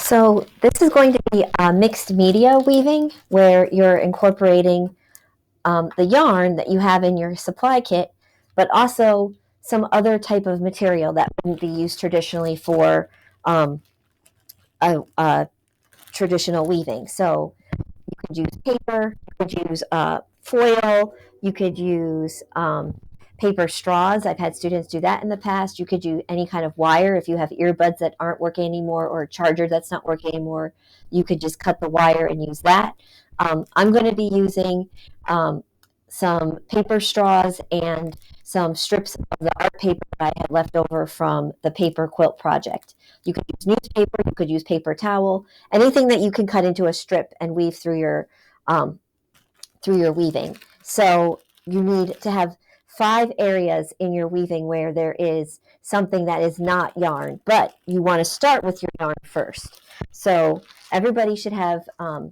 So this is going to be a mixed media weaving where you're incorporating the yarn that you have in your supply kit, but also some other type of material that wouldn't be used traditionally for a traditional weaving. So you could use paper, you could use foil, you could use paper straws. I've had students do that in the past. You could use any kind of wire. If you have earbuds that aren't working anymore or a charger that's not working anymore, you could just cut the wire and use that. I'm going to be using some paper straws and some strips of the art paper that I had left over from the paper quilt project. You could use newspaper, you could use paper towel, anything that you can cut into a strip and weave through your weaving. So you need to have 5 areas in your weaving where there is something that is not yarn, but you want to start with your yarn first. So everybody should have 4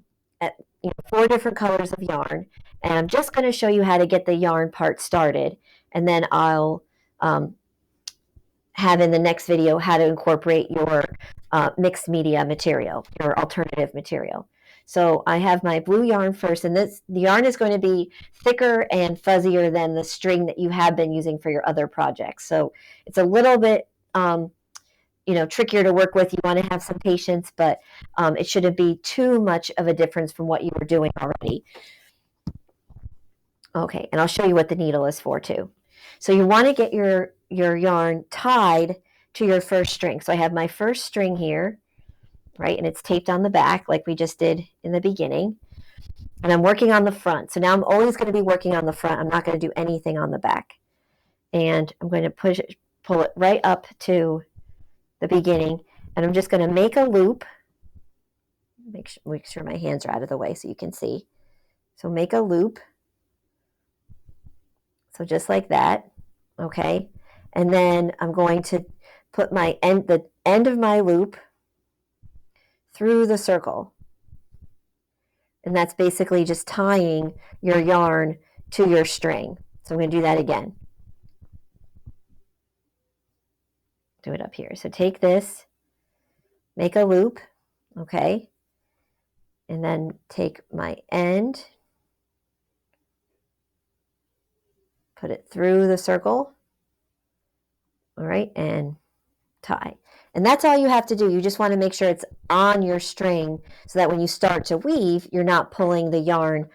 different colors of yarn, and I'm just going to show you how to get the yarn part started, and then I'll have in the next video how to incorporate your mixed media material, your alternative material. So I have my blue yarn first, and the yarn is going to be thicker and fuzzier than the string that you have been using for your other projects. So it's a little bit trickier to work with. You want to have some patience, but it shouldn't be too much of a difference from what you were doing already. Okay, and I'll show you what the needle is for too. So you want to get your yarn tied to your first string. So I have my first string here, right, and it's taped on the back like we just did in the beginning. And I'm working on the front. So now I'm always going to be working on the front. I'm not going to do anything on the back. And I'm going to pull it right up to the beginning, and I'm just going to make a loop. Make sure my hands are out of the way so you can see. So make a loop. So just like that, okay? And then I'm going to put the end of my loop through the circle. And that's basically just tying your yarn to your string. So I'm going to do that again. Do it up here. So take this, make a loop, okay? And then take my end, put it through the circle, all right, and tie. And that's all you have to do. You just want to make sure it's on your string so that when you start to weave, you're not pulling the yarn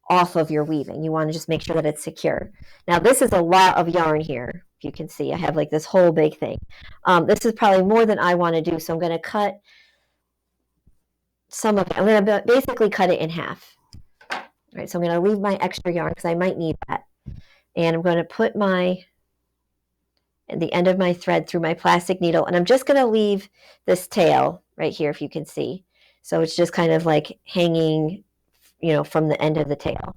off of your weaving. You want to just make sure that it's secure. Now, this is a lot of yarn here. If you can see, I have like this whole big thing. This is probably more than I want to do, so I'm going to cut some of it. I'm going to basically cut it in half. All right, so I'm going to leave my extra yarn because I might need that. And I'm going to put the end of my thread through my plastic needle, and I'm just going to leave this tail right here, if you can see. So it's just kind of like hanging, from the end of the tail.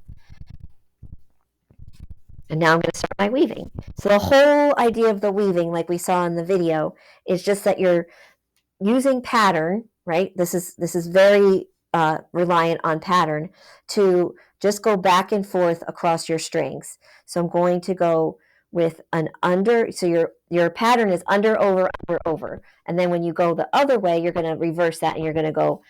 And now I'm going to start my weaving. So the whole idea of the weaving, like we saw in the video, is just that you're using pattern, right? This is very reliant on pattern to just go back and forth across your strings. So I'm going to go with an under, so your pattern is under, over, under, over. And then when you go the other way, you're going to reverse that and you're going to go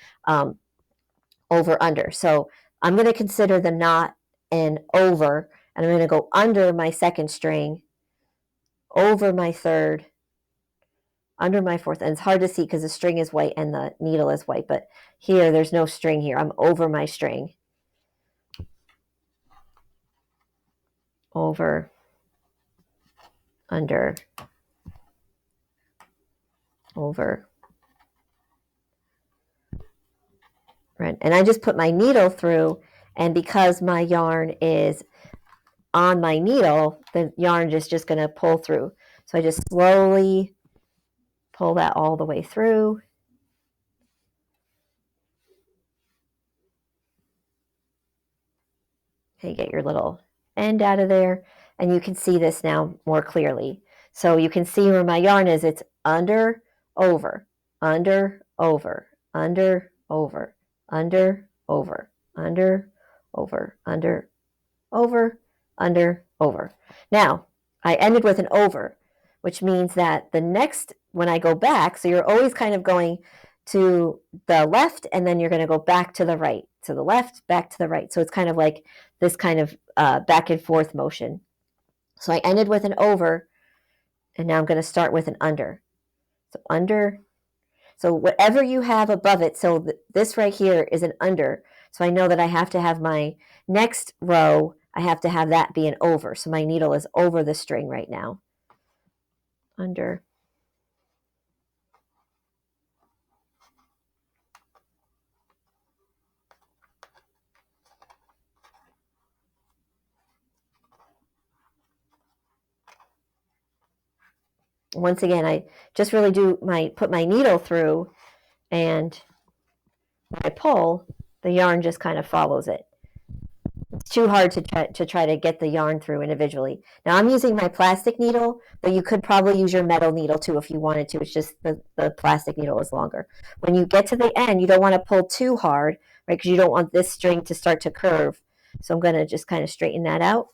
over, under. So I'm going to consider the knot an over, and I'm going to go under my second string, over my third, under my fourth. And it's hard to see because the string is white and the needle is white, but here there's no string here. I'm over my string. Over, under, over. Right. And I just put my needle through, and because my yarn is on my needle, the yarn is just going to pull through. So I just slowly pull that all the way through. Okay, get your little end out of there, and you can see this now more clearly. So you can see where my yarn is. It's under, over, under, over, under, over, under, over, under, over, under, over, under, over. Now, I ended with an over, which means that the next, when I go back, so you're always kind of going to the left, and then you're going to go back to the right, to the left, back to the right. So it's kind of like this kind of back and forth motion. So I ended with an over, and now I'm going to start with an under. So under, so whatever you have above it, so this right here is an under. So I know that I have to have my next row, I have to have that be an over. So my needle is over the string right now. Under. Once again, I just really put my needle through, and when I pull, the yarn just kind of follows it. It's too hard to try to get the yarn through individually. Now I'm using my plastic needle, but you could probably use your metal needle too if you wanted to. It's just the plastic needle is longer. When you get to the end, you don't want to pull too hard, right? Because you don't want this string to start to curve. So I'm going to just kind of straighten that out.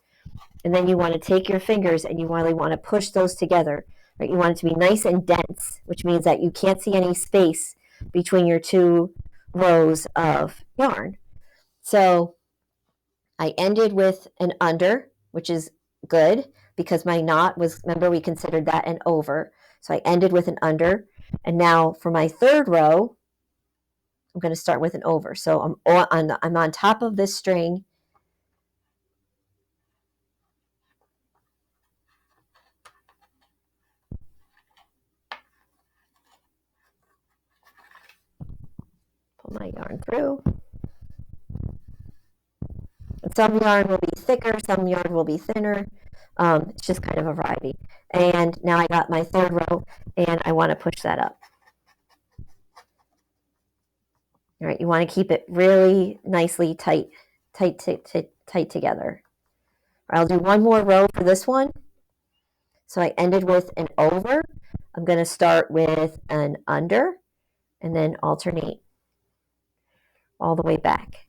And then you want to take your fingers and you really want to push those together. Right? You want it to be nice and dense, which means that you can't see any space between your two rows of yarn. So I ended with an under, which is good because my knot was, remember, we considered that an over. So I ended with an under. And now for my third row, I'm going to start with an over. So I'm on top of this string. Pull my yarn through. Some yarn will be thicker, some yarn will be thinner. It's just kind of a variety. And now I got my third row, and I want to push that up. All right, you want to keep it really nicely tight together. I'll do one more row for this one. So I ended with an over. I'm going to start with an under, and then alternate all the way back.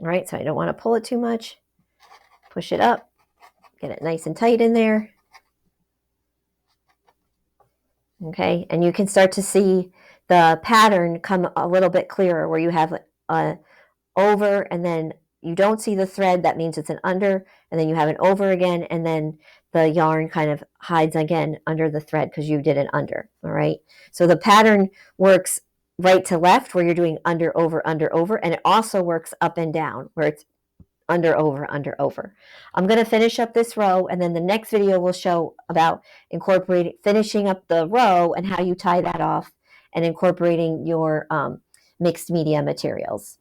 All right, so I don't want to pull it too much. Push it up, get it nice and tight in there. Okay, and you can start to see the pattern come a little bit clearer where you have a over and then you don't see the thread, that means it's an under, and then you have an over again, and then the yarn kind of hides again under the thread because you did an under. All right, so the pattern works right to left where you're doing under, over, and it also works up and down where it's under, over. I'm going to finish up this row, and then the next video will show about finishing up the row and how you tie that off and incorporating your mixed media materials.